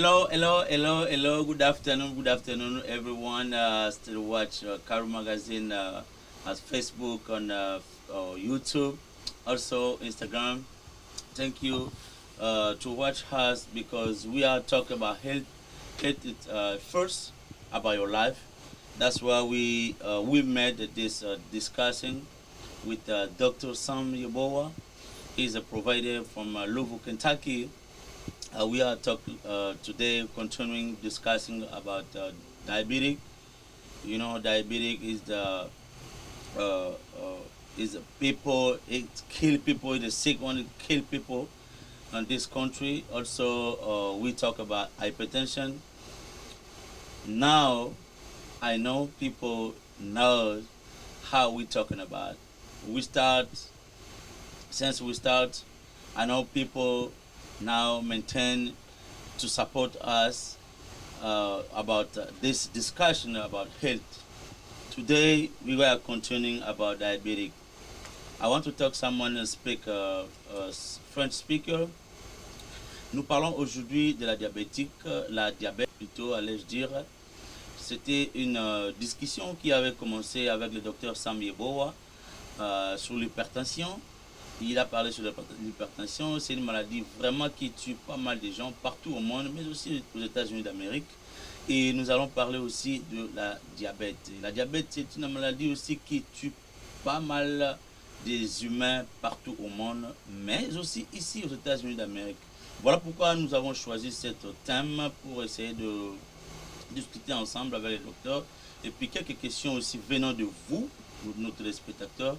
Hello. Good afternoon, everyone. Still watch KARIBU magazine at Facebook, on YouTube, also Instagram. Thank you to watch us because we are talking about health. First about your life. That's why we made this discussing with Dr. Yeboah. He's a provider from Louisville, Kentucky. We are talking today, continuing discussing about diabetic. You know, diabetic is the people. It kill people. It's a sick one. It kill people in this country. Also, we talk about hypertension. Now, I know people know how we talking about. Since we start, I know people now maintain to support us about this discussion about health. Today we were continuing about diabetic. I want to talk someone speak French speaker. Nous parlons aujourd'hui de la diabète plutôt, allais-je dire. C'était une discussion qui avait commencé avec le docteur Sam Yeboah sur l'hypertension. Il a parlé sur l'hypertension. C'est une maladie vraiment qui tue pas mal de gens partout au monde, mais aussi aux États-Unis d'Amérique. Et nous allons parler aussi de la diabète. La diabète, c'est une maladie aussi qui tue pas mal des humains partout au monde, mais aussi ici aux États-Unis d'Amérique. Voilà pourquoi nous avons choisi ce thème pour essayer de discuter ensemble avec les docteurs. Et puis quelques questions aussi venant de vous, nos téléspectateurs,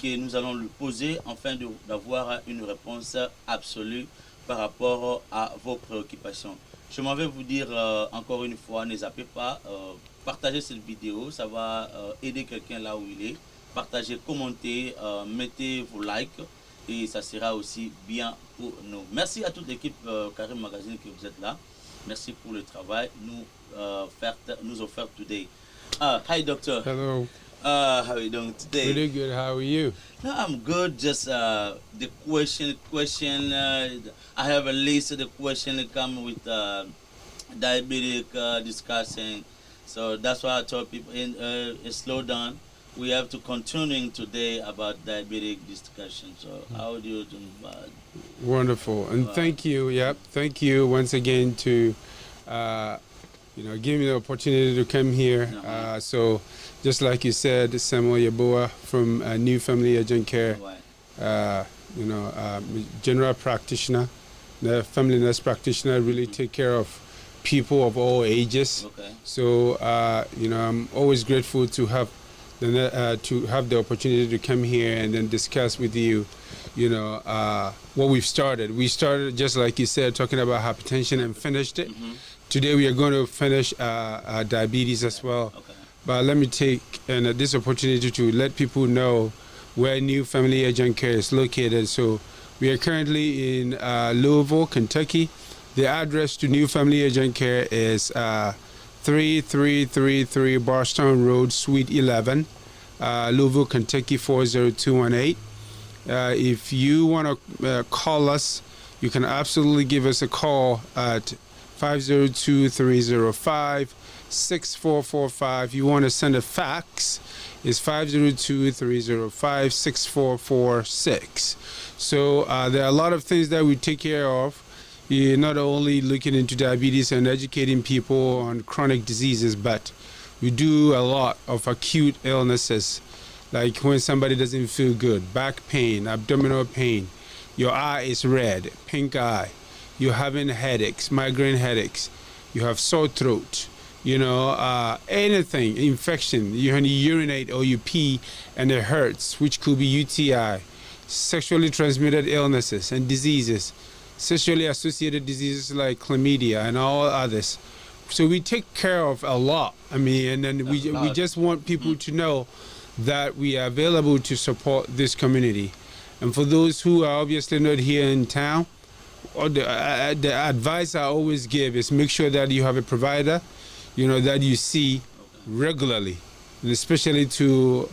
que nous allons lui poser afin d'avoir une réponse absolue par rapport à vos préoccupations. Je m'en vais vous dire encore une fois, ne zappez pas, partagez cette vidéo, ça va aider quelqu'un là où il est. Partagez, commentez, mettez vos likes et ça sera aussi bien pour nous. Merci à toute l'équipe KARIBU Magazine que vous êtes là. Merci pour le travail nous offert today. Hi, doctor. Hello. How are you doing today? Pretty good. How are you? No, I'm good. Just the question. I have a list of the question that come with diabetic discussing. So that's why I told people slow down. We have to continuing today about diabetic discussion. So how do you do? Wonderful, and thank you. Yep, thank you once again to give me the opportunity to come here. So just like you said, Samuel Yeboah from New Family Agent Care, general practitioner, the family nurse practitioner, really take care of people of all ages. Okay. So I'm always grateful to have the opportunity to come here and then discuss with you, what we've started. We started, just like you said, talking about hypertension and finished it. Mm-hmm. Today we are going to finish diabetes as well. Okay. But let me take this opportunity to let people know where New Family Agent Care is located. So we are currently in Louisville, Kentucky. The address to New Family Agent Care is 3333 Barstown Road, Suite 11, Louisville, Kentucky 40218. If you want to call us, you can absolutely give us a call at 502-305-6445. You want to send a fax, it's 502-305-6446. So there are a lot of things that we take care of. You're not only looking into diabetes and educating people on chronic diseases, but we do a lot of acute illnesses, like when somebody doesn't feel good, back pain, abdominal pain, your eye is red, pink eye, you're having headaches, migraine headaches, you have sore throat, anything, infection, you urinate or you pee and it hurts, which could be UTI, sexually transmitted illnesses and diseases, sexually associated diseases like chlamydia and all others. So we take care of a lot. And then we just want people to know that we are available to support this community. And for those who are obviously not here in town, the advice I always give is make sure that you have a provider, that you see regularly, and especially to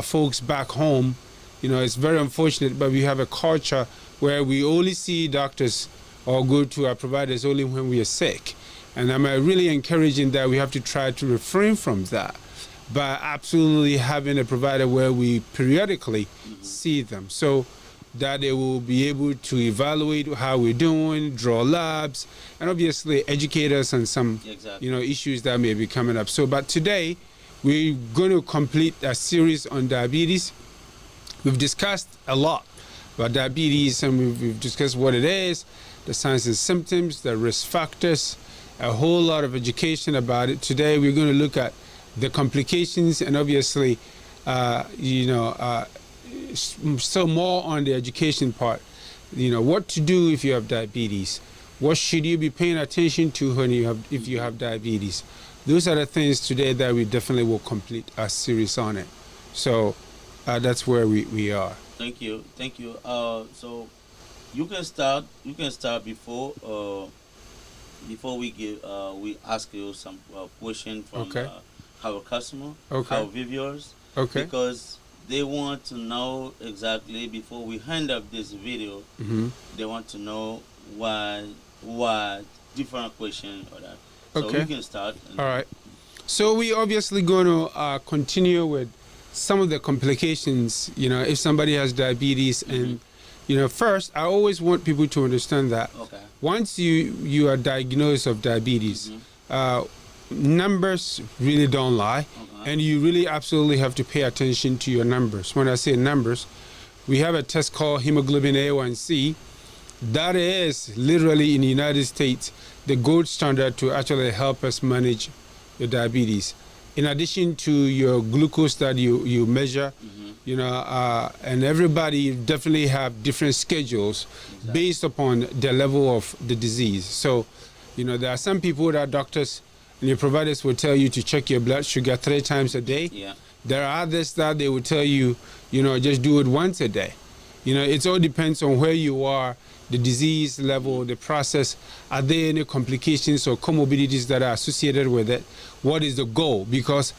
folks back home. It's very unfortunate, but we have a culture where we only see doctors or go to our providers only when we are sick. And I'm really encouraging that we have to try to refrain from that by absolutely having a provider where we periodically see them, so that they will be able to evaluate how we're doing, draw labs, and obviously educate us on some issues that may be coming up. So, but today we're going to complete a series on diabetes. We've discussed a lot about diabetes, and we've discussed what it is, the signs and symptoms, the risk factors, a whole lot of education about it. Today we're going to look at the complications, and obviously so more on the education part. What to do if you have diabetes, what should you be paying attention to when if you have diabetes. Those are the things today that we definitely will complete our series on it. So that's where we are. Thank you. So you can start before we ask you some question from our customer, our viewers, because they want to know exactly, before we hand up this video, they want to know what different question or that. So we can start. All right. So we obviously going to continue with some of the complications, if somebody has diabetes. And, first, I always want people to understand that once you are diagnosed of diabetes, numbers really don't lie, and you really absolutely have to pay attention to your numbers. When I say numbers, we have a test called hemoglobin A1C. That is literally in the United States the gold standard to actually help us manage your diabetes. In addition to your glucose that you measure, and everybody definitely have different schedules based upon the level of the disease. So, there are some people that doctors and your providers will tell you to check your blood sugar 3 times a day. Yeah. There are others that they will tell you, just do it once a day. It all depends on where you are, the disease level, the process. Are there any complications or comorbidities that are associated with it? What is the goal? Because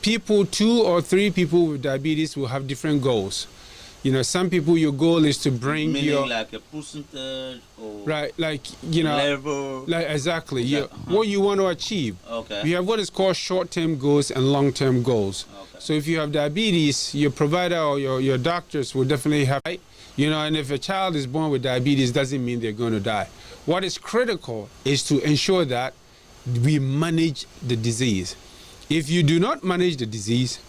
2 or 3 people with diabetes will have different goals. Some people, your goal is to bring meaning like a percentage or level. Exactly. What you want to achieve. We have what is called short-term goals and long-term goals. So if you have diabetes, your provider or your doctors will definitely have, and if a child is born with diabetes, doesn't mean they're going to die. What is critical is to ensure that we manage the disease. If you do not manage the disease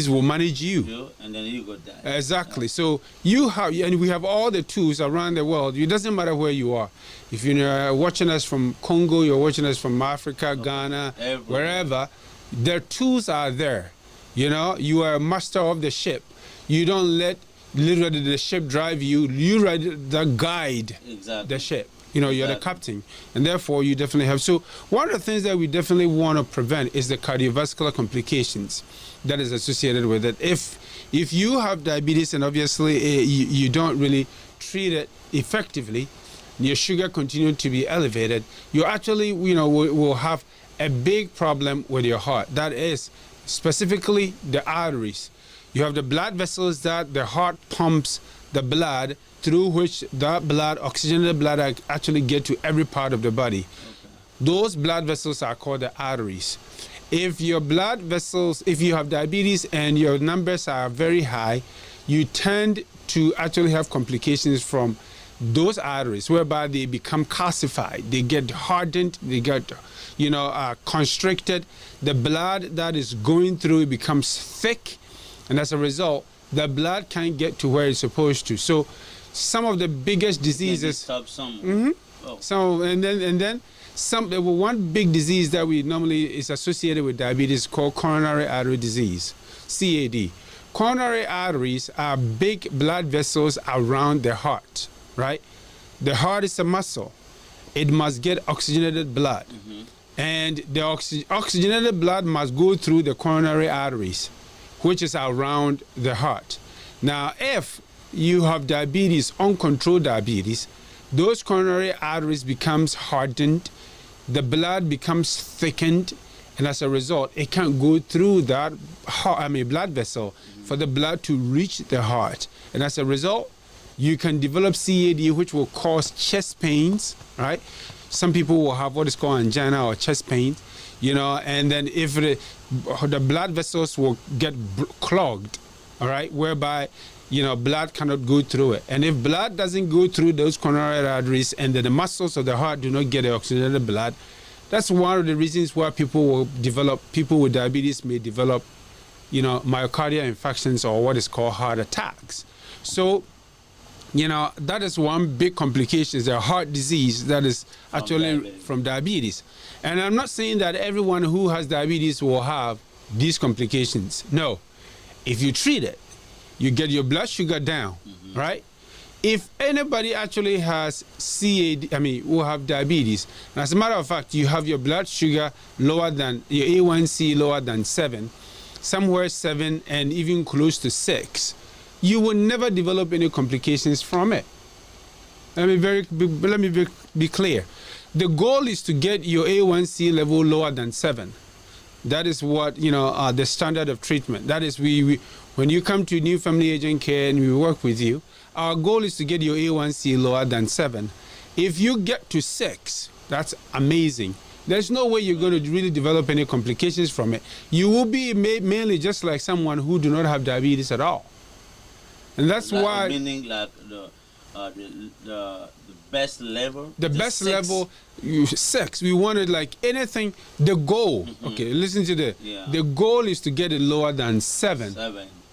will manage you. And then you go die. Exactly. So you have, and we have all the tools around the world. It doesn't matter where you are. If you're watching us from Congo, you're watching us from Africa, Ghana, wherever, their tools are there. You are a master of the ship. You don't let literally the ship drive you. You ride the guide the ship. You're the captain, and therefore you definitely have. So one of the things that we definitely want to prevent is the cardiovascular complications that is associated with it. If you have diabetes and obviously you don't really treat it effectively, your sugar continues to be elevated, you actually will have a big problem with your heart. That is specifically the arteries. You have the blood vessels that the heart pumps the blood, through which that blood, oxygenated blood, actually get to every part of the body. Those blood vessels are called the arteries. If your blood vessels, if you have diabetes and your numbers are very high, you tend to actually have complications from those arteries, whereby they become calcified, they get hardened, they get constricted. The blood that is going through becomes thick, and as a result, the blood can't get to where it's supposed to. So some of the biggest diseases. One big disease that we normally is associated with diabetes called coronary artery disease, CAD. Coronary arteries are big blood vessels around the heart, right? The heart is a muscle. It must get oxygenated blood. And the oxygenated blood must go through the coronary arteries, which is around the heart. Now, if you have diabetes, uncontrolled diabetes, those coronary arteries becomes hardened, the blood becomes thickened, and as a result, it can't go through that blood vessel for the blood to reach the heart. And as a result, You can develop CAD, which will cause chest pains, right? Some people will have what is called angina or chest pain, you know, and then if the blood vessels will get clogged, all right, whereby, you know, blood cannot go through it. And if blood doesn't go through those coronary arteries and then the muscles of the heart do not get the oxygenated blood, that's one of the reasons why people with diabetes may develop, you know, myocardial infarctions or what is called heart attacks. So, you know, that is one big complication, the heart disease that is actually from diabetes. And I'm not saying that everyone who has diabetes will have these complications. No. If you treat it, you get your blood sugar down, right? If anybody actually has will have diabetes, and as a matter of fact, you have your blood sugar lower than, your A1C lower than 7, somewhere 7 and even close to 6, you will never develop any complications from it. Let me be clear. The goal is to get your A1C level lower than 7. That is what, you know, the standard of treatment. That is, when you come to New Family Agent Care and we work with you, our goal is to get your A1C lower than 7. If you get to 6, that's amazing. There's no way you're going to really develop any complications from it. You will be mainly just like someone who do not have diabetes at all. And that's why... Meaning like the best level? The best 6. Level, 6. We wanted like anything, the goal. Okay, listen to the... Yeah. The goal is to get it lower than 7.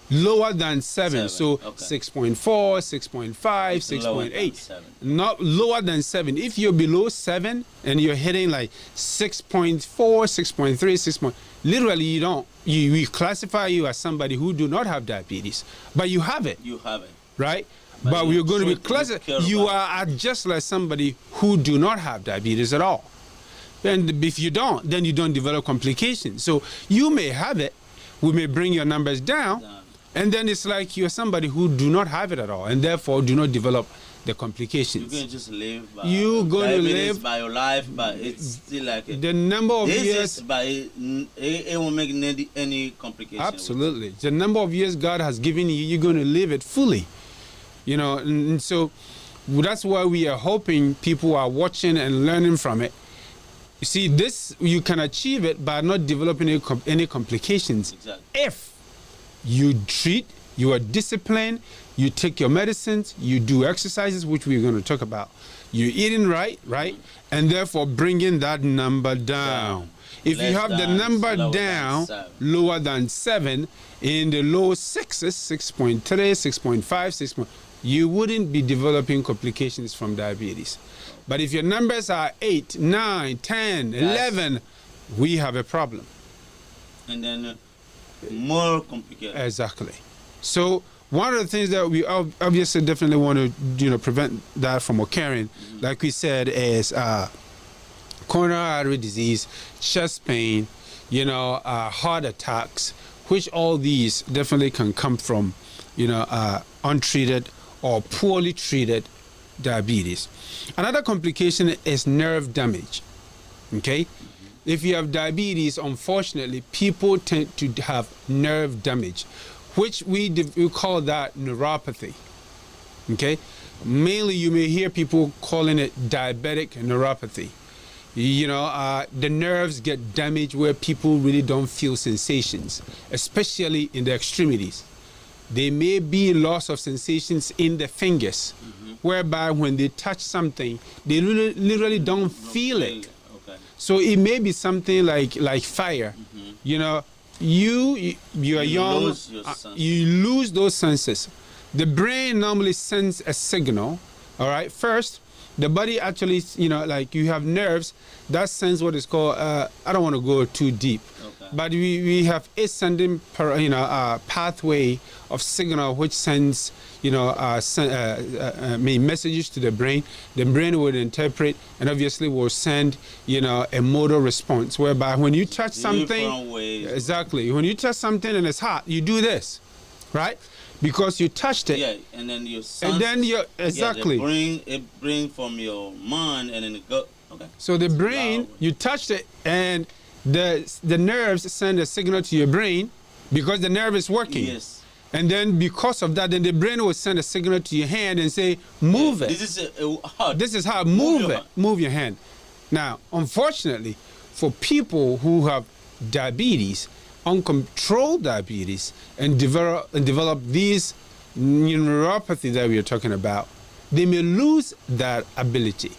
Lower than 7. So okay. 6.4, 6.5, 6.8. Not lower than 7. If you're below 7 and you're hitting like 6.4, 6.3, 6. Literally, you don't. We classify you as somebody who do not have diabetes, but you have it. You have it, right? But we're going to be classified. You are just like somebody who do not have diabetes at all. And if you don't, then you don't develop complications. So you may have it. We may bring your numbers down. And then it's like you're somebody who do not have it at all, and therefore do not develop the complications. You're going to just live by you're going to live by your life, but it's still like the number of years. But it won't make any complications. Absolutely. The number of years God has given you, you're going to live it fully. You know, and so that's why we are hoping people are watching and learning from it. You see, this, you can achieve it by not developing any complications. Exactly. If you treat, you are disciplined, you take your medicines, you do exercises, which we're going to talk about. You're eating right, and therefore bringing that number down. If you have the number down lower than 7, in the low 6s, 6.3, 6.5, 6. You wouldn't be developing complications from diabetes. But if your numbers are 8, 9, 10, 11, we have a problem. And then more complicated. Exactly. So one of the things that we obviously definitely want to, you know, prevent that from occurring, like we said, is coronary artery disease, chest pain, you know, heart attacks, which all these definitely can come from, you know, untreated or poorly treated diabetes. Another complication is nerve damage. Okay? If you have diabetes, unfortunately, people tend to have nerve damage, which we call that neuropathy. Okay? Mainly, you may hear people calling it diabetic neuropathy. You know, the nerves get damaged where people really don't feel sensations, especially in the extremities. There may be loss of sensations in the fingers, whereby when they touch something, they literally don't feel it. Okay. So it may be something like fire. You know, you are young, you lose those senses. The brain normally sends a signal. All right, first, the body actually, you know, like you have nerves that sends what is called, I don't want to go too deep, but we have ascending, pathway of signal which sends, you know, messages to the brain. The brain will interpret and obviously will send, you know, a motor response, whereby when you touch something, exactly, when you touch something and it's hot, you do this, right? Because you touched it. Yeah, and then you exactly. Yeah, it bring from your mind and then it go. Okay. So the brain, you touched it, and the nerves send a signal to your brain because the nerve is working. Yes. And then because of that, then the brain will send a signal to your hand and say, move it. This is hard. This is how, move it, move your hand. Now, unfortunately, for people who have diabetes, uncontrolled diabetes, and develop these neuropathy that we are talking about, they may lose that ability.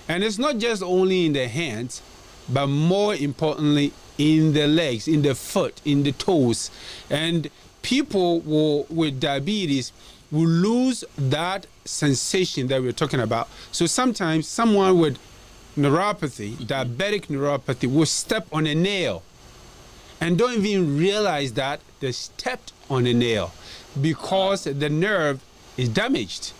And it's not just only in the hands, but more importantly, in the legs, in the foot, in the toes. And people with diabetes will lose that sensation that we're talking about. So sometimes someone with neuropathy, diabetic neuropathy, will step on a nail and don't even realize that they stepped on a nail because the nerve is damaged.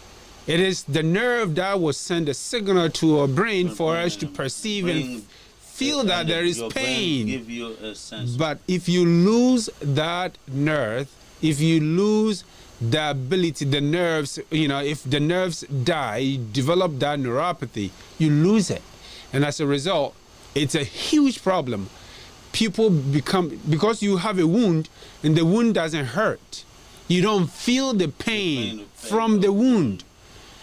It is the nerve that will send a signal to our brain for us to perceive and feel that there is pain. Give you a sense. But if you lose that nerve, if you lose the ability, the nerves, if the nerves die, you develop that neuropathy, you lose it. And as a result, it's a huge problem. People become, because you have a wound and the wound doesn't hurt, you don't feel the pain from the wound.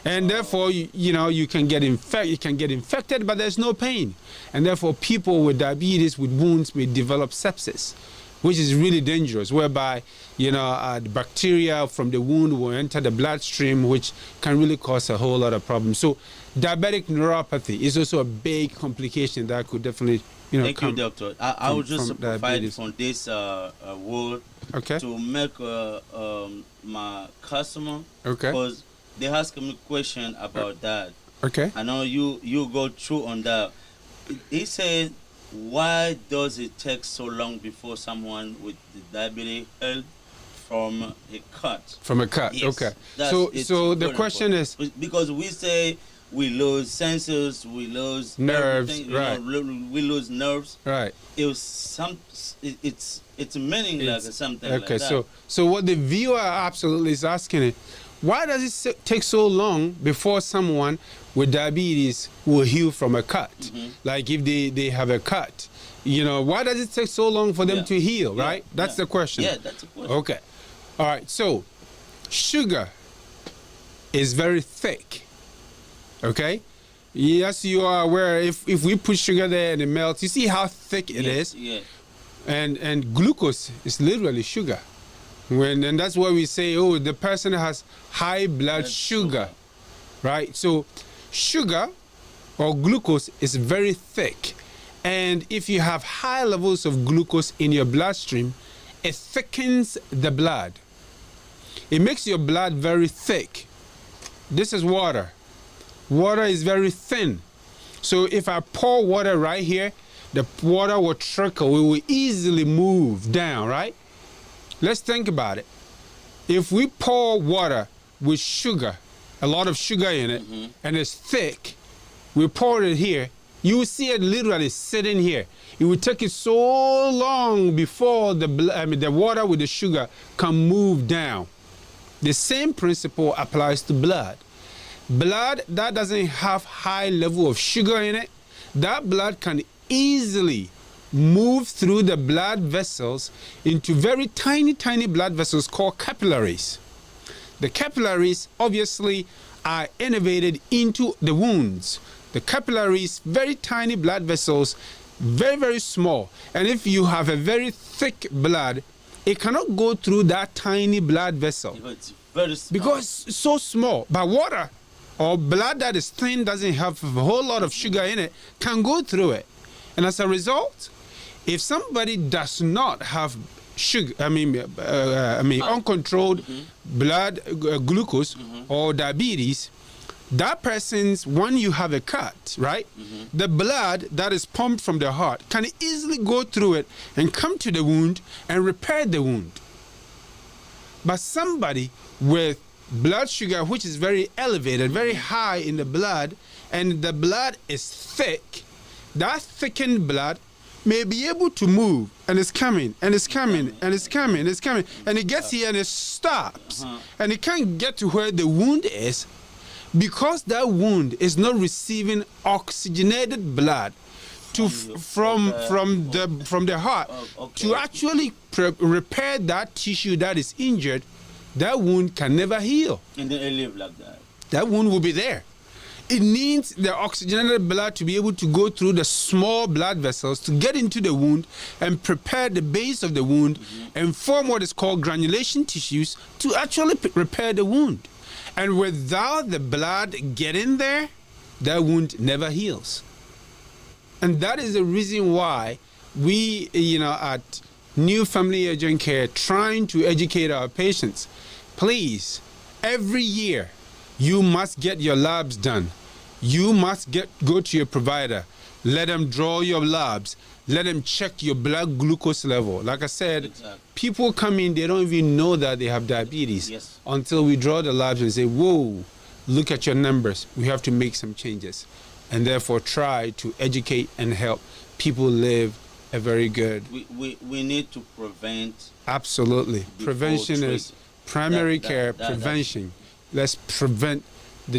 And therefore, you can get infected, but there's no pain. And therefore, people with diabetes with wounds may develop sepsis, which is really dangerous, whereby, the bacteria from the wound will enter the bloodstream, which can really cause a whole lot of problems. So diabetic neuropathy is also a big complication that could definitely, Thank you, doctor. I will just provide from this word to make my customer, because they ask me a question about that. Okay. I know you go through on that. He said, why does it take so long before someone with the diabetic health from a cut? From a cut, yes, okay. So the question is, because we say we lose senses, we lose nerves, right? We lose nerves, right? It's meaningless, like something like that. Okay, so what the viewer absolutely is asking is, why does it take so long before someone with diabetes will heal from a cut? Like if they have a cut, why does it take so long for them to heal, right? That's the question. Yeah, that's the question. Okay. All right, so sugar is very thick, okay? Yes, you are aware, if we put sugar there and it melts, you see how thick it is? Yeah. And glucose is literally sugar. And that's why we say, oh, the person has high blood sugar, right? So sugar or glucose is very thick. And if you have high levels of glucose in your bloodstream, it thickens the blood. It makes your blood very thick. This is water. Water is very thin. So if I pour water right here, the water will trickle. It will easily move down, right? Let's think about it. If we pour water with sugar, a lot of sugar in it, and it's thick, we pour it here, you will see it literally sitting here. It will take it so long before the water with the sugar can move down. The same principle applies to blood. Blood that doesn't have high level of sugar in it, that blood can easily move through the blood vessels into very tiny blood vessels called capillaries. The capillaries obviously are innervated into the wounds. The capillaries, very tiny blood vessels, very small. And if you have a very thick blood, it cannot go through that tiny blood vessel. It's very small. Because it's so small. But water or blood that is thin, doesn't have a whole lot of sugar in it, can go through it. And as a result, if somebody does not have sugar, uncontrolled blood glucose or diabetes, that person's, when you have a cut, right, the blood that is pumped from the heart can easily go through it and come to the wound and repair the wound. But somebody with blood sugar, which is very elevated, very high in the blood, and the blood is thick, that thickened blood may be able to move, and it's coming, and it's coming, and it's coming, and it's coming, and it gets here and it stops, and it can't get to where the wound is, because that wound is not receiving oxygenated blood from the heart to actually repair that tissue that is injured. That wound can never heal. And then it live like that. That wound will be there. It needs the oxygenated blood to be able to go through the small blood vessels to get into the wound and prepare the base of the wound and form what is called granulation tissues to actually repair the wound. And without the blood getting there, that wound never heals. And that is the reason why we, at New Family Urgent Care, trying to educate our patients. Please, every year, you must get your labs done. You must go to your provider. Let them draw your labs. Let them check your blood glucose level. Like I said, people come in, they don't even know that they have diabetes until we draw the labs and say, whoa, look at your numbers. We have to make some changes. And therefore try to educate and help people live a very good. We need to prevent. Absolutely. Prevention is primary care, prevention. Let's prevent the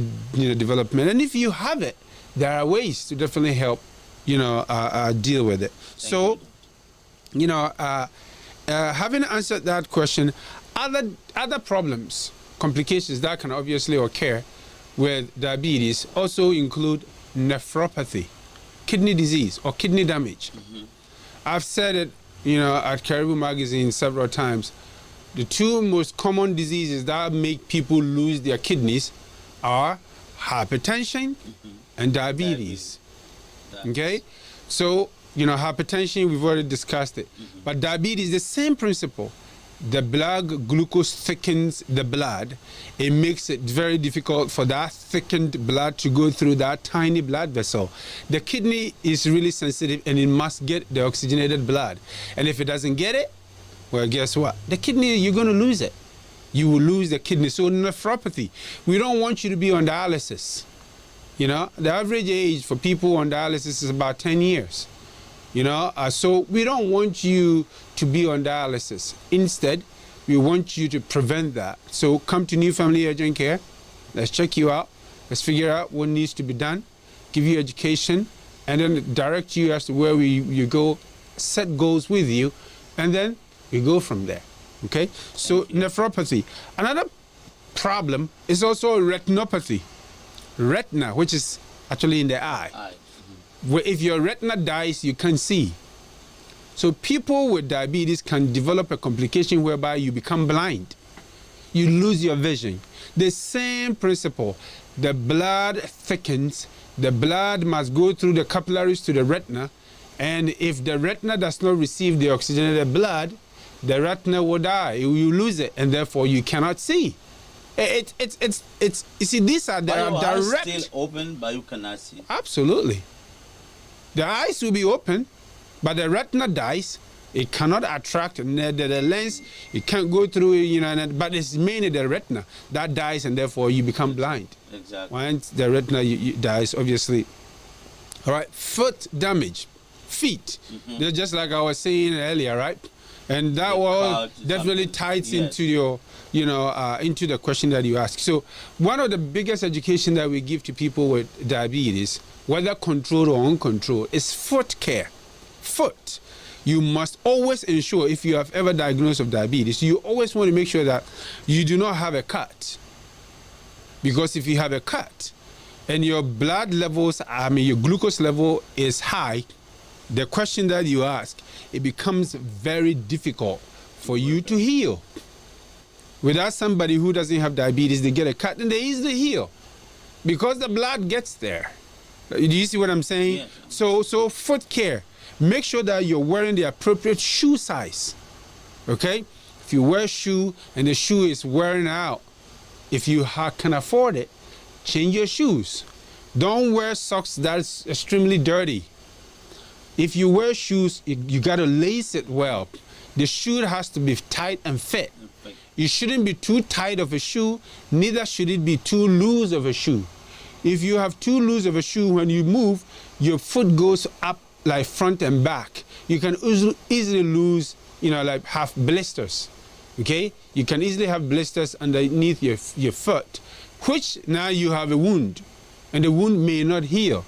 development. And if you have it, there are ways to definitely help, deal with it. So, having answered that question, other problems, complications that can obviously occur with diabetes also include nephropathy, kidney disease or kidney damage. I've said it, at KARIBU magazine several times. The two most common diseases that make people lose their kidneys are hypertension and diabetes. Okay? So, hypertension, we've already discussed it. But diabetes, the same principle. The blood glucose thickens the blood. It makes it very difficult for that thickened blood to go through that tiny blood vessel. The kidney is really sensitive and it must get the oxygenated blood. And if it doesn't get it, well, guess what? The kidney, you're going to lose it. You will lose the kidney. So nephropathy, we don't want you to be on dialysis. The average age for people on dialysis is about 10 years. So we don't want you to be on dialysis. Instead, we want you to prevent that. So come to New Family Urgent Care. Let's check you out. Let's figure out what needs to be done, give you education, and then direct you as to where you go, set goals with you, and then we go from there. Okay? So nephropathy. Another problem is also retinopathy. Retina, which is actually in the eye. Where if your retina dies, you can't see. So people with diabetes can develop a complication whereby you become blind. You lose your vision. The same principle. The blood thickens. The blood must go through the capillaries to the retina. And if the retina does not receive the oxygenated blood, the retina will die. You lose it, and therefore you cannot see. You see, these are direct. Eyes still open, but you cannot see. Absolutely. The eyes will be open, but the retina dies. It cannot attract the lens. It can't go through, but it's mainly the retina that dies, and therefore you become blind. Exactly. Once the retina dies, obviously. All right, foot damage, feet. They're just like I was saying earlier, right? And that will definitely ties into your, into the question that you asked. So one of the biggest education that we give to people with diabetes, whether controlled or uncontrolled, is foot care. Foot. You must always ensure, if you have ever diagnosed with diabetes, you always want to make sure that you do not have a cut. Because if you have a cut and your blood levels, your glucose level is high, the question that you ask, it becomes very difficult for you to heal. Without somebody who doesn't have diabetes, they get a cut and they easily heal because the blood gets there. Do you see what I'm saying? Yeah. So foot care. Make sure that you're wearing the appropriate shoe size. Okay? If you wear a shoe and the shoe is wearing out, if you can afford it, change your shoes. Don't wear socks that's extremely dirty. If you wear shoes, you got to lace it well. The shoe has to be tight and fit. You shouldn't be too tight of a shoe, neither should it be too loose of a shoe. If you have too loose of a shoe, when you move, your foot goes up like front and back. You can easily lose, like have blisters. Okay? You can easily have blisters underneath your foot, which now you have a wound, and the wound may not heal,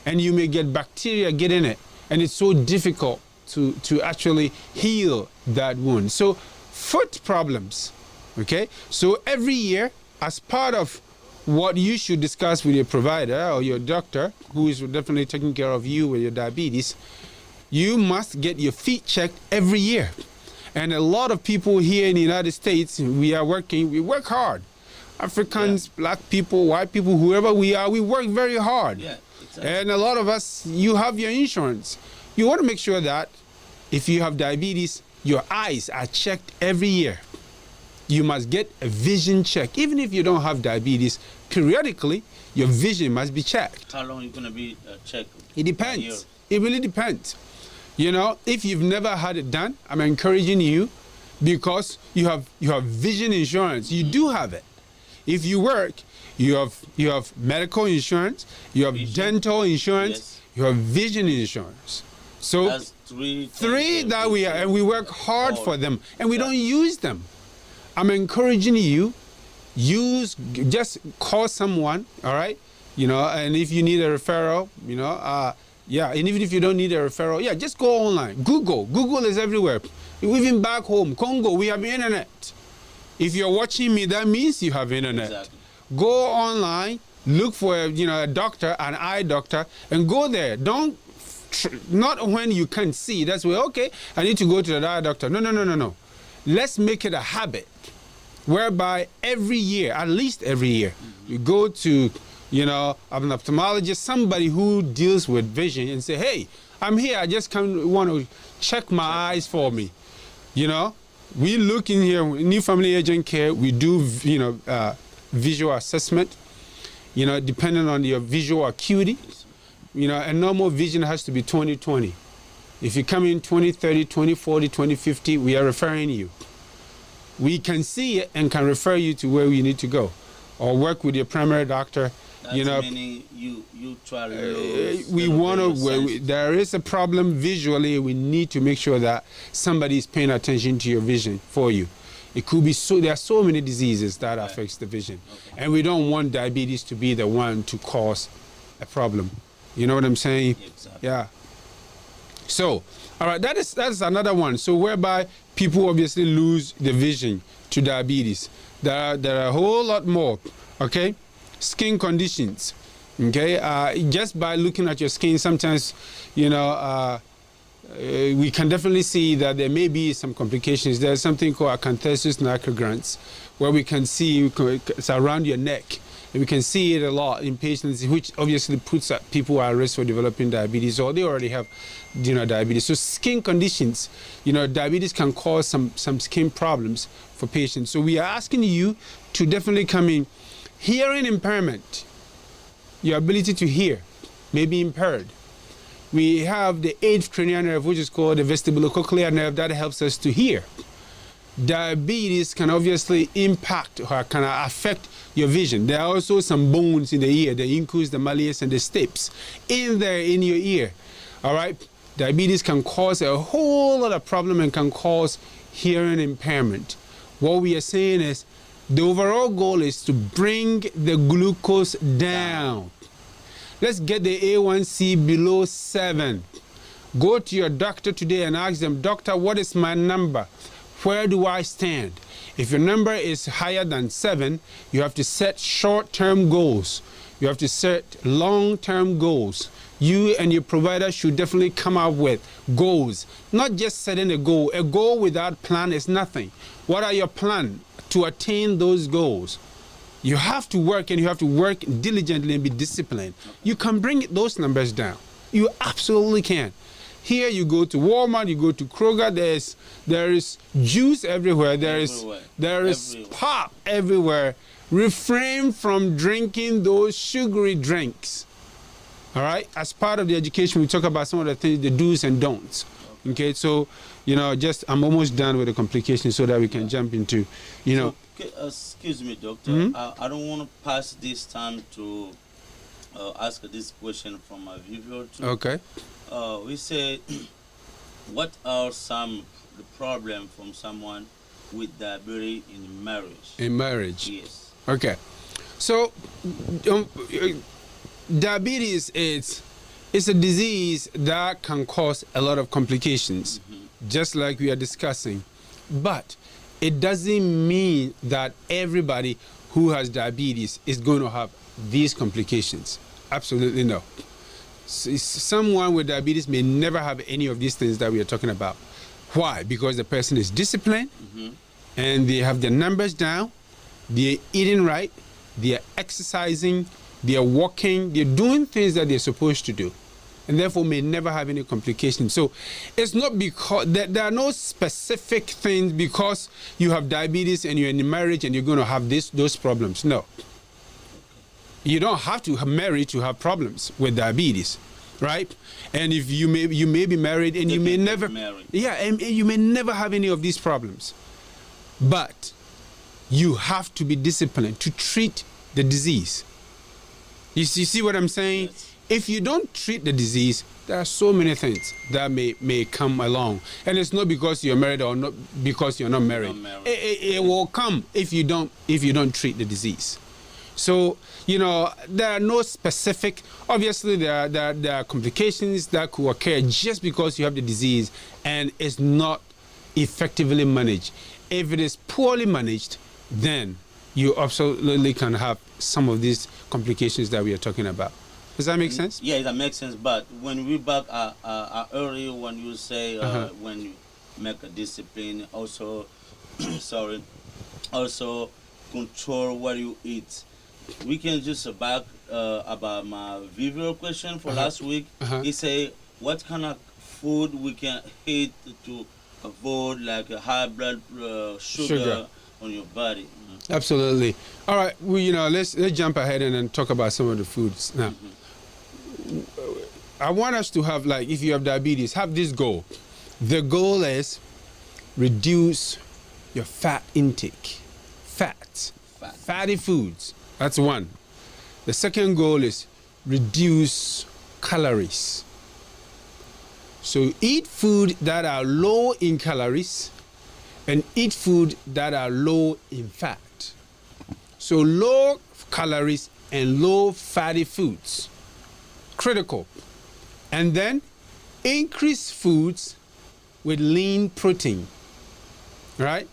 and you may get bacteria get in it. and it's so difficult to actually heal that wound. So foot problems, okay? So every year, as part of what you should discuss with your provider or your doctor, who is definitely taking care of you with your diabetes, you must get your feet checked every year. And a lot of people here in the United States, we work hard. Africans, black people, white people, whoever we are, we work very hard. Yeah, exactly. And a lot of us, you have your insurance. You want to make sure that if you have diabetes, your eyes are checked every year. You must get a vision check. Even if you don't have diabetes, periodically, your vision must be checked. How long are you going to be checked? It depends. It really depends. You know, if you've never had it done, I'm encouraging you, because you have vision insurance. You do have it. If you work, you have medical insurance, you have dental insurance, yes. You have vision insurance. So that's three that we have, and we work hard for them, and we don't use them. I'm encouraging you, just call someone, all right? You know, and if you need a referral, you know, yeah, and even if you don't need a referral, yeah, just go online. Google is everywhere. Even back home, Congo, we have internet. If you're watching me, that means you have internet. Exactly. Go online, look for a doctor, an eye doctor, and go there. Not when you can't see. That's where, okay, I need to go to the eye doctor. No. Let's make it a habit, whereby every year, at least every year, you go to an ophthalmologist, somebody who deals with vision, and say, hey, I'm here, I just want to check my eyes for me. You know, we look in here, New Family Agent Care, we do, visual assessment, depending on your visual acuity. And normal vision has to be 20/20. If you come in 20/30, 20/40, 20/50, we are referring you. We can see it and can refer you to where you need to go, or work with your primary doctor. That's meaning you try to we want to. There is a problem visually. We need to make sure that somebody is paying attention to your vision for you. It could be there are so many diseases that affects the vision, and we don't want diabetes to be the one to cause a problem. You know what I'm saying? Exactly. Yeah. So, all right, that's another one. So whereby people obviously lose the vision to diabetes. There are a whole lot more. Okay, skin conditions. Okay, just by looking at your skin, sometimes we can definitely see that there may be some complications. There's something called acanthosis nigricans, where we can see it's around your neck. And we can see it a lot in patients, which obviously puts people at risk for developing diabetes, or they already have, diabetes. So skin conditions, diabetes can cause some skin problems for patients. So we are asking you to definitely come in. Hearing impairment, your ability to hear may be impaired. We have the 8th cranial nerve, which is called the vestibulocochlear nerve, that helps us to hear. Diabetes can obviously impact or can affect your vision. There are also some bones in the ear, the incus, the malleus, and the stapes in your ear. All right? Diabetes can cause a whole lot of problem and can cause hearing impairment. What we are saying is the overall goal is to bring the glucose down. Let's get the A1C below 7. Go to your doctor today and ask them, doctor, what is my number? Where do I stand? If your number is higher than 7, you have to set short-term goals. You have to set long-term goals. You and your provider should definitely come up with goals. Not just setting a goal. A goal without plan is nothing. What are your plans to attain those goals? You have to work, and you have to work diligently and be disciplined. You can bring those numbers down. You absolutely can. Here you go to Walmart, you go to Kroger, there is juice everywhere, there is pop everywhere. Refrain from drinking those sugary drinks. All right? As part of the education, we talk about some of the things, the do's and don'ts. Okay, so, I'm almost done with the complications so that we can jump into, So, excuse me, doctor. I don't want to pass this time to ask this question from my viewer too. Okay. We say, what are the problem from someone with diabetes in marriage? In marriage? Yes. Okay. So, diabetes is It's a disease that can cause a lot of complications, just like we are discussing. But it doesn't mean that everybody who has diabetes is going to have these complications. Absolutely no. Someone with diabetes may never have any of these things that we are talking about. Why? Because the person is disciplined, and they have their numbers down, they're eating right, they're exercising, they're walking, they're doing things that they're supposed to do, and therefore may never have any complications. So it's not because there are no specific things because you have diabetes and you're in a marriage and you're going to have those problems. No. You don't have to marry to have problems with diabetes, right? And if you may be married and you may never, and you may never have any of these problems. But you have to be disciplined to treat the disease. You see what I'm saying? Yes. If you don't treat the disease, there are so many things that may come along. And it's not because you're married or not because you're not married. It will come if you don't treat the disease. So, there are no specific, obviously there are complications that could occur just because you have the disease and it's not effectively managed. If it is poorly managed, then you absolutely can have some of these complications that we are talking about. Does that make sense? Yeah, that makes sense. But when we back earlier, when you say when you make a discipline, also, also control what you eat. We can just back about my visual question for last week. He say, what kind of food we can eat to avoid like a high blood sugar on your body? Absolutely. All right. Let's jump ahead and then talk about some of the foods now. I want us to have, like, if you have diabetes, have this goal. The goal is reduce your fat intake. Fatty foods. That's one. The second goal is reduce calories. So eat food that are low in calories and eat food that are low in fat. So low calories and low fatty foods. Critical. And then increase foods with lean protein. Right?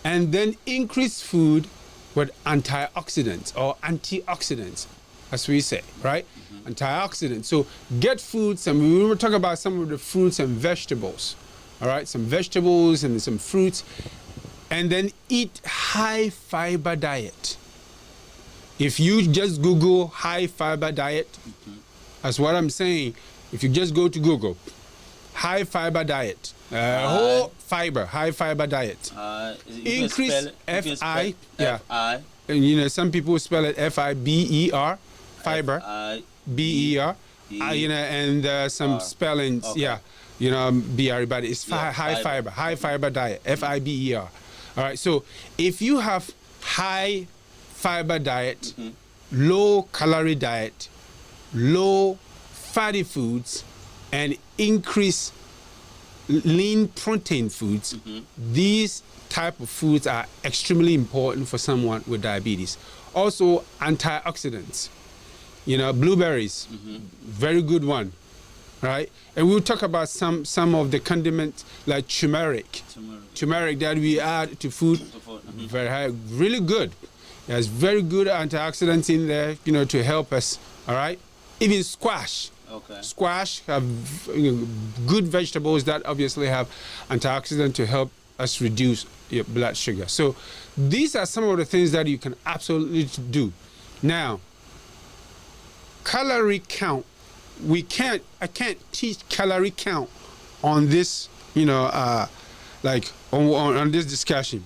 And then increase food with antioxidants or antioxidants, as we say, right? Antioxidants. So get foods, and we will talk about some of the fruits and vegetables, all right? Some vegetables and some fruits, and then eat high fiber diet. If you just Google high fiber diet, that's what I'm saying. If you just go to Google, high fiber diet, whole fiber, high fiber diet. Increase F-I, F-I. And some people spell it F-I-B-E-R, fiber, B-E-R, and some spellings, B-R, but it's high fiber diet, F-I-B-E-R. All right, so if you have high fiber diet, low calorie diet, low fatty foods, and increase lean protein foods, these type of foods are extremely important for someone with diabetes. Also, antioxidants. Blueberries, very good one, right? And we'll talk about some of the condiments like turmeric that we add to food. Very high, really good. There's very good antioxidants in there, to help us. All right, even squash. Squash have good vegetables that obviously have antioxidants to help us reduce your blood sugar. So these are some of the things that you can absolutely do. Now, calorie count. I can't teach calorie count on this, like on this discussion.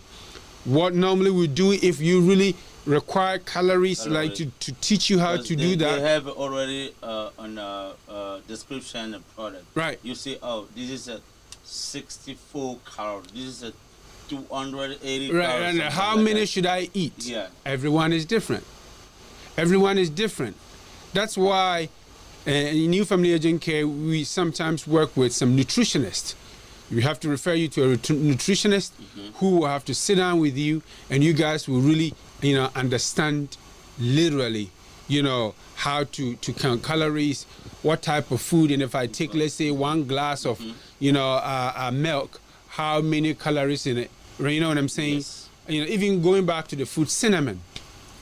What normally we do, if you really require calories, like to teach you how to do that. They have already on a description of product. Right. You see, this is a 64 calories. This is a 280 calories. Right, and how many should I eat? Yeah. Everyone is different. Everyone is different. That's why in New Family Agent Care, we sometimes work with some nutritionists. We have to refer you to a nutritionist who will have to sit down with you, and you guys will really, understand literally how to count calories, what type of food, and if I take, let's say, 1 glass of, milk, how many calories in it, you know what I'm saying? Yes. Even going back to the food, cinnamon,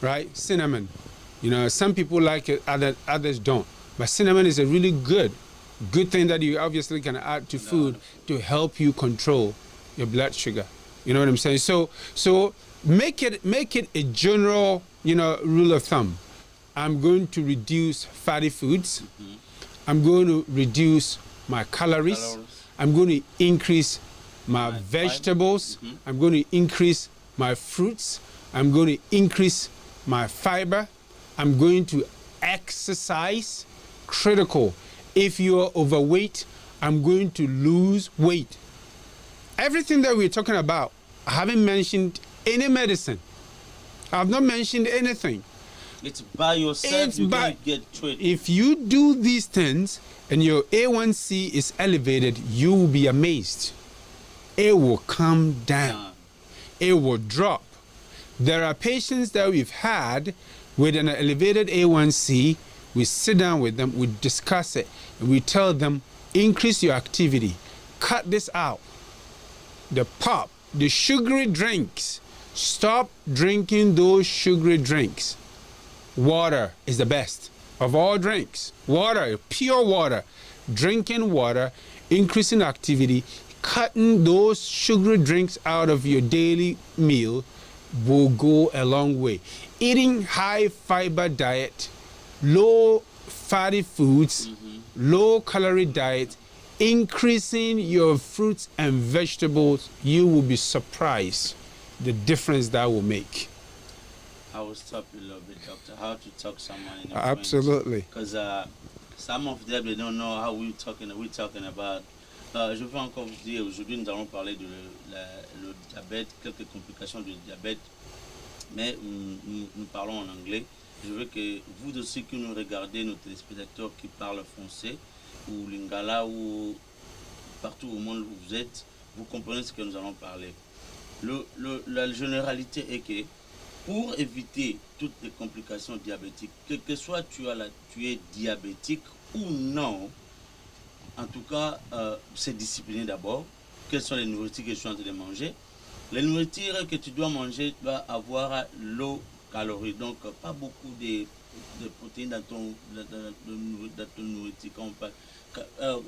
right? Cinnamon. Some people like it, others don't. But cinnamon is a really good thing that you obviously can add to food to help you control your blood sugar. You know what I'm saying? So make it a general, rule of thumb. I'm going to reduce fatty foods. I'm going to reduce my calories. I'm going to increase my vegetables. I'm going to increase my fruits. I'm going to increase my fiber. I'm going to exercise. Critical. If you're overweight, I'm going to lose weight. Everything that we're talking about, I haven't mentioned any medicine. I've not mentioned anything. It's by yourself you can get treated. If you do these things and your A1C is elevated, you will be amazed. It will come down. It will drop. There are patients that we've had with an elevated A1C. We sit down with them, we discuss it, and we tell them, increase your activity, cut this out. The pop, the sugary drinks, stop drinking those sugary drinks. Water is the best of all drinks. Water, pure water. Drinking water, increasing activity, cutting those sugary drinks out of your daily meal will go a long way. Eating high fiber diet, low fatty foods, low calorie diet, increasing your fruits and vegetables, you will be surprised the difference that will make. I will stop you a little bit, doctor. How to talk someone in a Absolutely. Because some of them, they don't know how we're talking about. Je veux encore vous dire, aujourd'hui nous allons parler de le diabète, quelques complications du diabète, mais nous parlons en anglais. Je veux que vous aussi que nous regardez, nos téléspectateurs qui parlent français, ou lingala, ou partout au monde où vous êtes, vous comprenez ce que nous allons parler. La généralité est que pour éviter toutes les complications diabétiques, quel que soit tu es diabétique ou non, en tout cas, c'est discipliné d'abord. Quelles sont les nourritures que je suis en train de manger? Les nourritures que tu dois manger doivent avoir low calories, donc pas beaucoup de protéines dans ton nourriture. Quand on parle,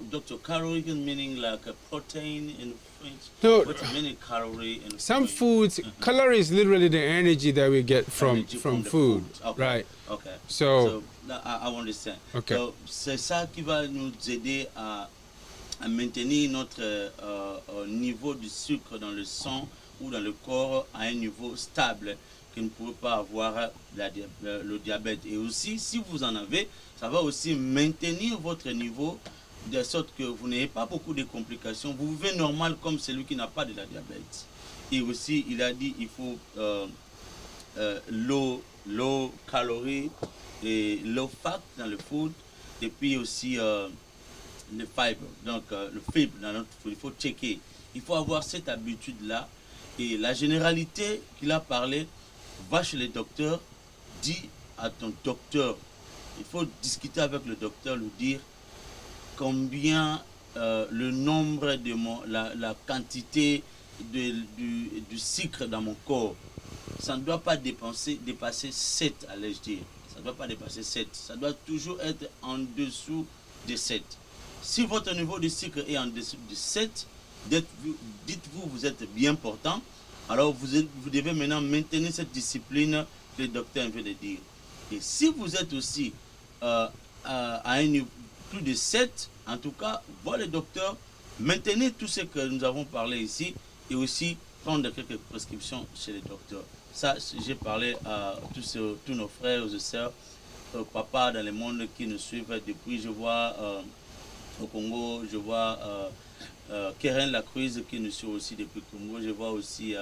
Dr. Calorie meaning like a protein in French. No, what's many calorie in some French? foods, calorie is literally the energy that we get from food, okay. right? Okay. So I understand. Okay. So, c'est ça qui va nous aider à maintenir notre niveau de sucre dans le sang ou dans le corps à un niveau stable, que ne pouvez pas avoir le diabète. Et aussi, si vous en avez, ça va aussi maintenir votre niveau de sorte que vous n'ayez pas beaucoup de complications. Vous vivez normal comme celui qui n'a pas de la diabète. Et aussi, il a dit il faut low calories et low fat dans le food. Et puis aussi le fibre. Donc, le fibre dans notre food, il faut checker. Il faut avoir cette habitude-là. Et la généralité qu'il a parlé, va chez le docteur, dis à ton docteur, il faut discuter avec le docteur, lui dire combien le nombre de la quantité du sucre dans mon corps. Ça ne doit pas dépasser 7, allais-je dire. Ça ne doit pas dépasser 7. Ça doit toujours être en dessous de 7. Si votre niveau de sucre est en dessous de 7, dites-vous vous êtes bien portant. Alors vous devez maintenant maintenir cette discipline que le docteur vient de dire. Et si vous êtes aussi à un niveau plus de 7, en tout cas, voir le docteur, maintenez tout ce que nous avons parlé ici et aussi prendre quelques prescriptions chez le docteur. Ça, j'ai parlé à tous nos frères et sœurs, papas dans le monde qui nous suivent depuis, je vois au Congo, je vois Keren Lacruise qui nous suit aussi depuis Congo, je vois aussi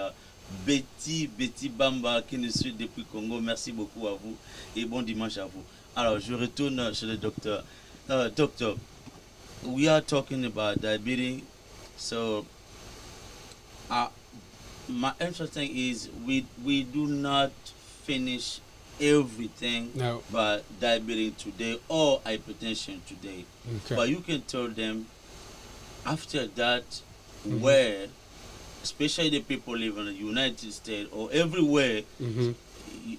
Betty Bamba qui nous suit depuis Congo. Merci beaucoup à vous et bon dimanche à vous. Alors, je retourne chez le docteur. Doctor, we are talking about diabetes. So, my interesting is we do not finish everything No. but diabetes today or hypertension today. Okay. But you can tell them after that where, especially the people living in the United States or everywhere,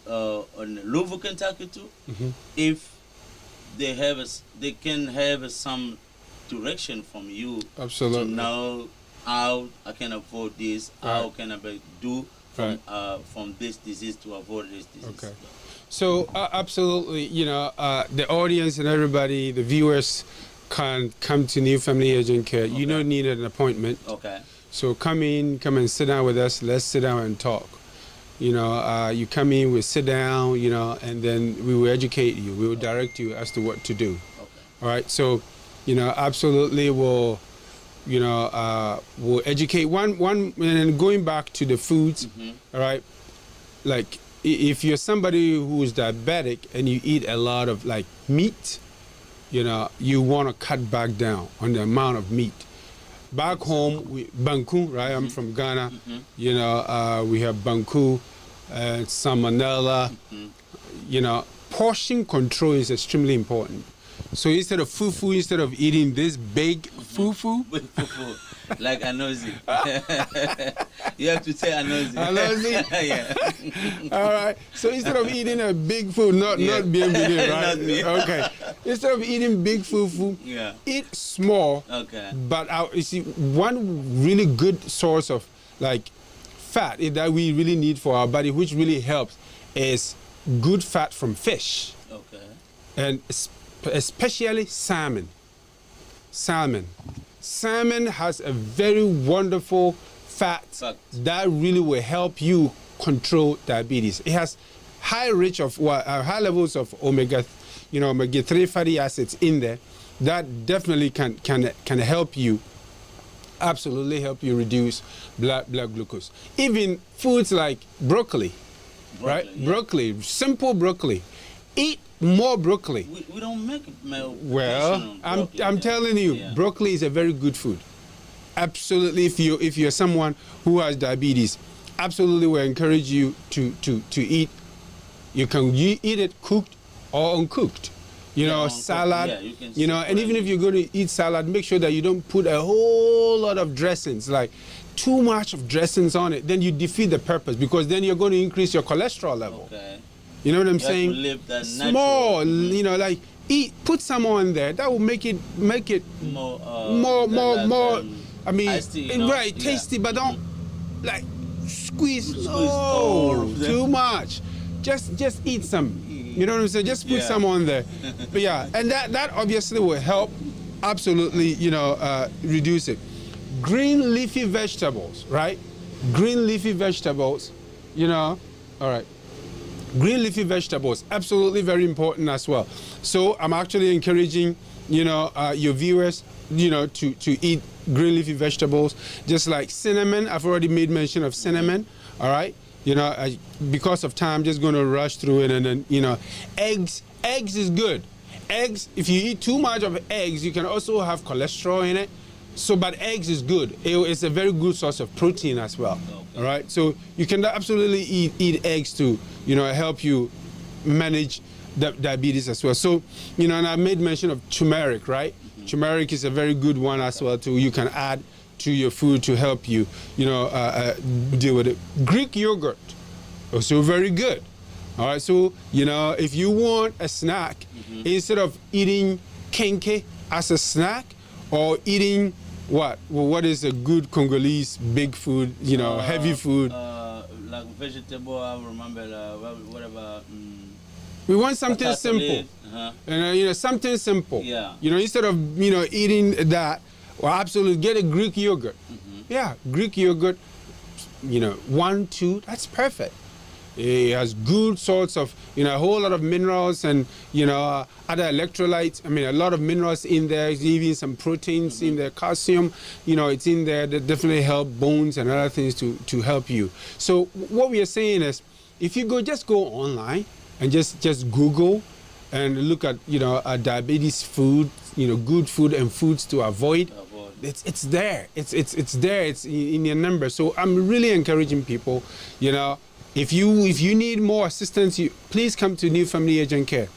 on Louisville, Kentucky too, if they have they can have some direction from you Absolutely. to know how I can avoid this, how Right. can I do from Right. from this disease to avoid this disease. Okay. So absolutely, the audience and everybody, the viewers can come to New Family Aging Care. You don't need an appointment. Okay. So come and sit down with us. Let's sit down and talk. You come in, we sit down, and then we will educate you. We will direct you as to what to do. Okay. All right. So, absolutely we'll educate one and going back to the foods. All right. Like if you're somebody who is diabetic and you eat a lot of like meat, you want to cut back down on the amount of meat. Back home, banku, right? I'm from Ghana. We have banku, salmonella. Portion control is extremely important. So instead of fufu, instead of eating this big fufu, like anozi. You have to say anozi. Anozi? Yeah. All right. So instead of eating a big food, not BMBD, right? Not me. Okay. Instead of eating big fufu, eat small. Okay. But you see, one really good source of like fat that we really need for our body, which really helps, is good fat from fish. Okay. And especially salmon. Salmon has a very wonderful fat that really will help you control diabetes. It has high levels of omega-3 fatty acids in there that definitely can help you, absolutely help you reduce blood glucose. Even foods like broccoli, right? Yeah. Broccoli, simple broccoli. Eat more broccoli. We don't make well, I'm telling you, broccoli is a very good food. Absolutely, if you're someone who has diabetes, absolutely we encourage you to eat. You can eat it cooked or uncooked. Salad. And even if you're going to eat salad, make sure that you don't put a whole lot of dressings, like too much of dressings on it. Then you defeat the purpose, because then you're going to increase your cholesterol level. Okay. You know what I'm you saying? Have to live that small, like put some on there. That will make it more. I mean, tasty, right, tasty, but don't like squeeze. No, too much. Just eat some. You know what I'm saying? Just put some on there. But and that obviously will help. Absolutely, reduce it. Green leafy vegetables, right? Green leafy vegetables. All right. Green leafy vegetables, absolutely very important as well. So I'm actually encouraging, your viewers, to eat green leafy vegetables, just like cinnamon. I've already made mention of cinnamon. All right. Because of time, I'm just going to rush through it. And then, eggs. Eggs is good. Eggs, if you eat too much of eggs, you can also have cholesterol in it. So, but eggs is good. It's a very good source of protein as well. Okay. All right. So you can absolutely eat eggs to, help you manage diabetes as well. So, and I made mention of turmeric, right? Turmeric is a very good one as well too. You can add to your food to help you, deal with it. Greek yogurt, also very good. All right. So, if you want a snack, instead of eating kenke as a snack, or eating what is a good Congolese big food, heavy food? Like vegetable, I remember whatever. We want something simple. Something simple. Yeah. Instead of eating that, well, absolutely get a Greek yogurt. Yeah, Greek yogurt. 1, 2, that's perfect. It has good sorts of, a whole lot of minerals and, other electrolytes. I mean, a lot of minerals in there, even some proteins in there, calcium, it's in there that definitely help bones and other things to help you. So what we are saying is, if you just go online and just Google and look at, diabetes food, good food and foods to avoid. It's there. It's there. It's in your number. So I'm really encouraging people, If you need more assistance, please come to New Family Agent Care.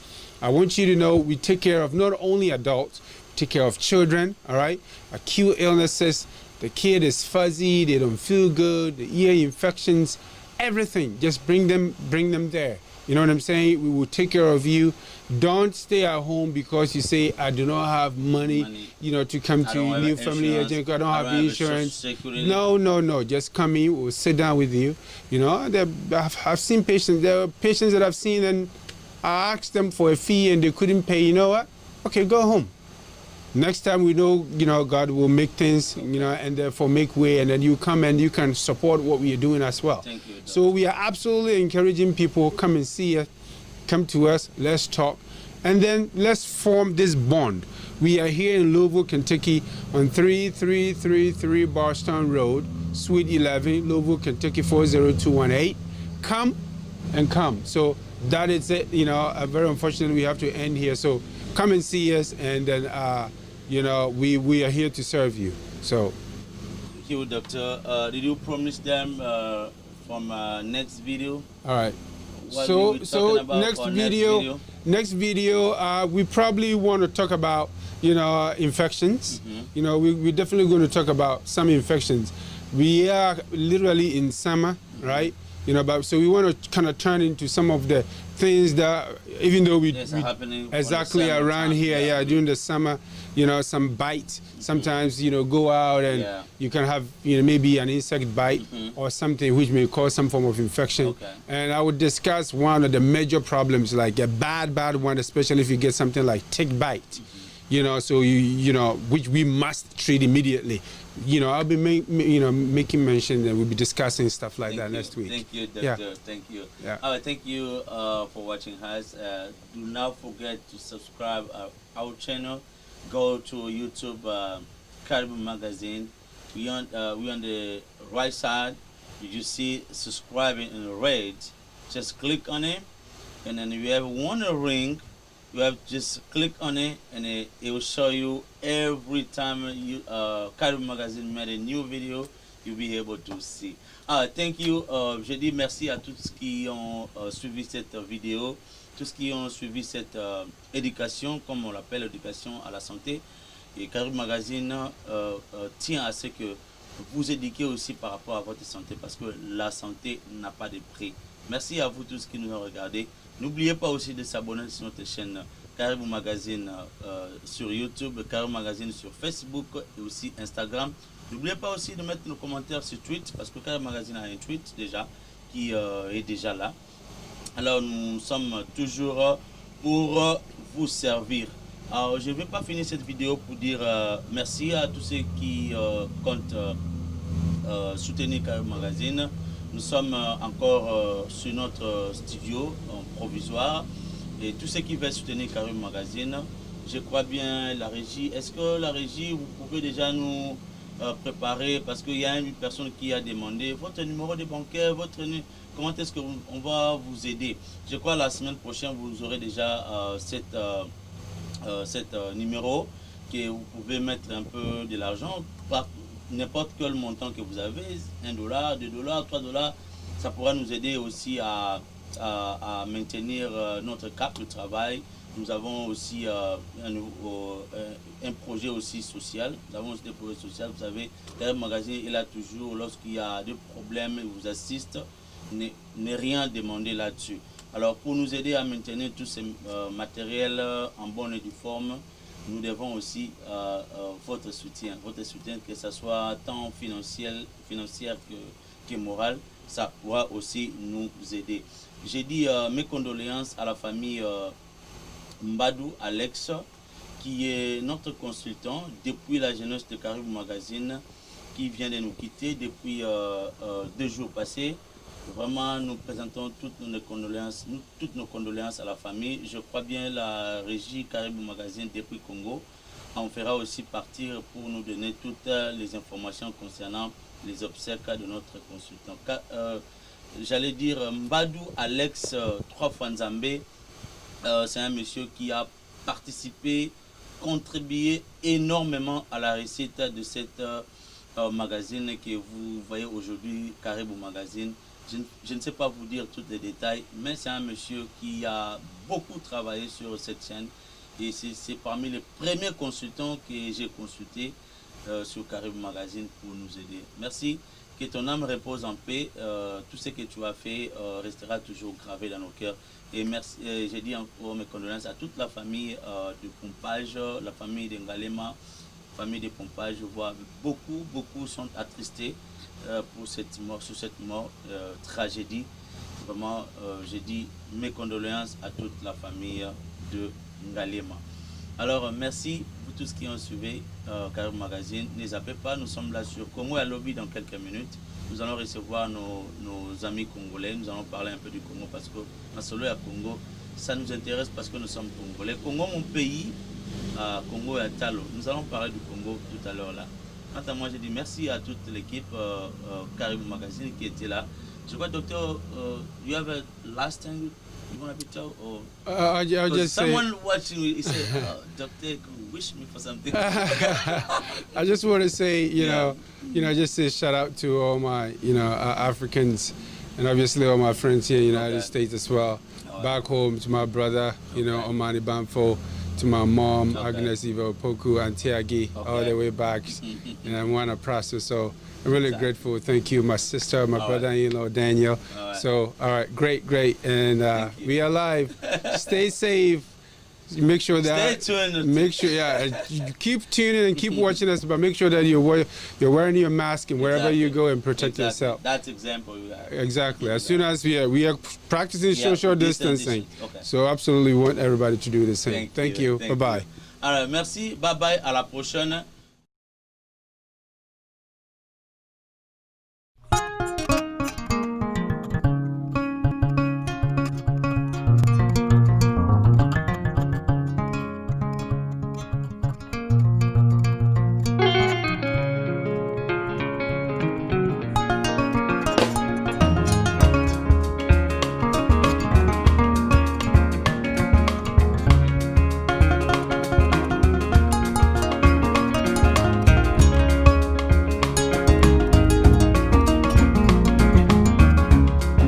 I want you to know we take care of not only adults, we take care of children, all right? Acute illnesses, the kid is fuzzy, they don't feel good, the ear infections, everything. Just bring them there. You know what I'm saying? We will take care of you. Don't stay at home because you say, I do not have money. You know, to come to New Family Agent. I don't have insurance. No. Just come in. We'll sit down with you. You know, I've seen patients. There are patients that I've seen, and I asked them for a fee and they couldn't pay. You know what? Okay, go home. Next time we know, you know, God will make things, you know, and therefore make way, and then you come and you can support what we are doing as well. Thank you, Doc. So we are absolutely encouraging people, come and see us, come to us, let's talk, and then let's form this bond. We are here in Louisville, Kentucky on 3333 Boston Road, Suite 11, Louisville, Kentucky 40218. Come and come. So that is it. You know, very unfortunately we have to end here. So come and see us, and then you know, we are here to serve you. So thank you, Doctor. Did you promise them from next video? All right. What So next video, we probably want to talk about, you know, infections. You know, we're definitely going to talk about some infections. We are literally in summer, right? You know, but so we want to kind of turn into some of the things that, even though we happening exactly around here, yeah, during the summer, you know, some bites. Sometimes, you know, go out and you can have, you know, maybe an insect bite or something which may cause some form of infection. Okay. And I would discuss one of the major problems, like a bad one, especially if you get something like tick bite. You know, so you know, which we must treat immediately. You know, I'll be making mention, and we'll be discussing stuff like that next week. Thank you, Doctor. Yeah. Thank you. Yeah. Thank you for watching us. Do not forget to subscribe our channel. Go to YouTube, KARIBU Magazine. We on the right side. You see subscribing in red. Just click on it, and then if you ever want a ring, you have just click on it, and it will show you every time you KARIBU Magazine made a new video, you'll be able to see. Thank you. Je dis merci à tous qui ont suivi cette vidéo, tous qui ont suivi cette éducation, comme on l'appelle, éducation à la santé. Et KARIBU Magazine tient à ce que vous éduquez aussi par rapport à votre santé, parce que la santé n'a pas de prix. Merci à vous tous qui nous ont regardés. N'oubliez pas aussi de s'abonner sur notre chaîne KARIBU Magazine sur YouTube, KARIBU Magazine sur Facebook et aussi Instagram. N'oubliez pas aussi de mettre nos commentaires sur Twitter, parce que KARIBU Magazine a un tweet déjà qui est déjà là. Alors nous sommes toujours pour vous servir. Alors je ne vais pas finir cette vidéo pour dire merci à tous ceux qui comptent soutenir KARIBU Magazine. Nous sommes encore sur notre studio provisoire, et tous ceux qui veulent soutenir KARIBU Magazine, je crois bien la régie. Est-ce que la régie, vous pouvez déjà nous préparer, parce qu'il y a une personne qui a demandé votre numéro de bancaire, comment est-ce qu'on va vous aider? Je crois la semaine prochaine vous aurez déjà cet numéro, que vous pouvez mettre un peu de l'argent, n'importe quel montant que vous avez, $1, $2, $3, ça pourra nous aider aussi à maintenir notre cap de travail. Nous avons aussi un projet aussi social. Nous avons aussi des projets sociaux. Vous savez, KARIBU Magazine est là toujours lorsqu'il y a des problèmes, il vous assiste. Ne rien demander là-dessus. Alors, pour nous aider à maintenir tous ces matériels en bonne et due forme, nous devons aussi votre soutien, que ce soit tant financier que moral, ça pourra aussi nous aider. J'ai dit mes condoléances à la famille Mbadou Alex, qui est notre consultant depuis la jeunesse de KARIBU Magazine, qui vient de nous quitter depuis 2 jours passés. Vraiment, nous présentons toutes nos condoléances à la famille. Je crois bien la régie KARIBU Magazine depuis Congo en fera aussi partir pour nous donner toutes les informations concernant les obsèques de notre consultant. J'allais dire Mbadou Alex 3 fois Nzambé, c'est un monsieur qui a participé, contribué énormément à la réussite de cette magazine que vous voyez aujourd'hui, KARIBU Magazine. je ne sais pas vous dire tous les détails, mais c'est un monsieur qui a beaucoup travaillé sur cette chaîne. Et c'est parmi les premiers consultants que j'ai consultés sur KARIBU Magazine pour nous aider. Merci, que ton âme repose en paix. Tout ce que tu as fait restera toujours gravé dans nos cœurs. Et merci, j'ai dit encore mes condoléances à toute la famille de Pompage, la famille de Ngalema, famille de Pompage. Je vois beaucoup sont attristés pour cette mort, sur cette mort, tragédie. Vraiment, j'ai dit mes condoléances à toute la famille de Ngalema. Alors, merci pour tous qui ont suivi KARIBU Magazine. Ne zappez pas, nous sommes là sur Congo à Lobby dans quelques minutes. Nous allons recevoir nos amis congolais. Nous allons parler un peu du Congo parce que dans solo à Congo, ça nous intéresse parce que nous sommes congolais. Congo, mon pays, Congo et Talo. Nous allons parler du Congo tout à l'heure là. Quant à moi, je dis merci à toute l'équipe KARIBU Magazine qui était là. Je crois, docteur, you have a last thing you want to be told? Or I'll just someone say, watching you say, doctor, wish me for something. I just want to say, you know, just a shout out to all my, Africans, and obviously all my friends here in the United States as well. Back home to my brother, Omani Bamfo, to my mom, Agnes Eva Opoku, and Tiagi, all the way back, and I want to process. So I'm really grateful. Thank you, my sister, my brother-in-law, Daniel. So, all right, great. And we are live. Stay safe. Make sure that Stay tuned. make sure, you keep tuning and keep watching us, but make sure that you're wearing your mask and wherever you go and protect yourself. That's example you have. Exactly. As soon as we are practicing social distancing, Okay. so absolutely want everybody to do the same. Thank you. Bye bye. Alors, merci. Bye bye. À la prochaine.